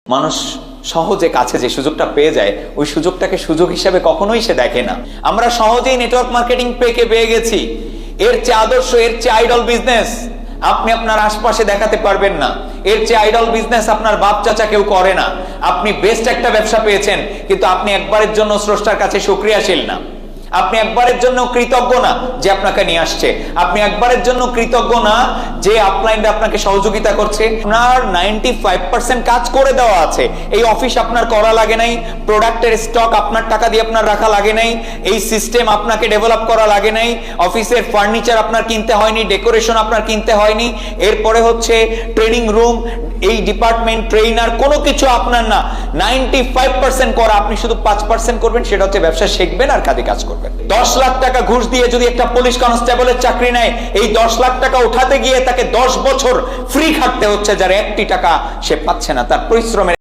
মানুষ সহজে কাছে যে সুযোগটা পেয়ে যায় ওই সুযোগটাকে সুযোগ হিসেবে কখনোই সে দেখে না। আমরা সহজেই নেটওয়ার্ক মার্কেটিং পেয়ে গেছি। এর চেয়ে আদর্শ, এর চেয়ে আইডল বিজনেস আপনি আপনার আশপাশে দেখাতে পারবেন না। এর চেয়ে আইডল বিজনেস আপনার বাপ চাচা কেউ করে না। আপনি বেস্ট একটা ব্যবসা পেয়েছেন, কিন্তু আপনি একবারের জন্য স্রষ্টার কাছে শুকরিয়াশীল না। আপনি একবারের জন্য কৃতজ্ঞ না যে আপনাকে নিয়ে আসছে। আপনি একবারের জন্য কৃতজ্ঞ না যে আপলাইনটা আপনাকে সহযোগিতা করছে। আপনার 95% কাজ করে দেওয়া আছে। এই অফিস আপনার করা লাগে নাই, প্রোডাক্টের স্টক আপনার টাকা দিয়ে আপনার রাখা লাগে নাই, এই সিস্টেম আপনাকে ডেভেলপ করা লাগে নাই, অফিসের ফার্নিচার আপনার কিনতে হয়নি, ডেকোরেশন আপনার কিনতে হয়নি। এরপরে হচ্ছে ট্রেনিং রুম, এই ডিপার্টমেন্ট, ট্রেনার, কোনো কিছু আপনার না। 95% করা, আপনি শুধু 5% করবেন, সেটা হচ্ছে ব্যবসা শিখবেন আর কাজে কাজ করবেন। 10 লাখ টাকা ঘুষ দিয়ে যদি একটা পুলিশ কনস্টেবলের চাকরি নেয়, এই 10 লাখ টাকা উঠাতে গিয়ে তাকে 10 বছর ফ্রি খাটতে হচ্ছে, যার 1 টাকা সে পাচ্ছে না তার পরিশ্রমের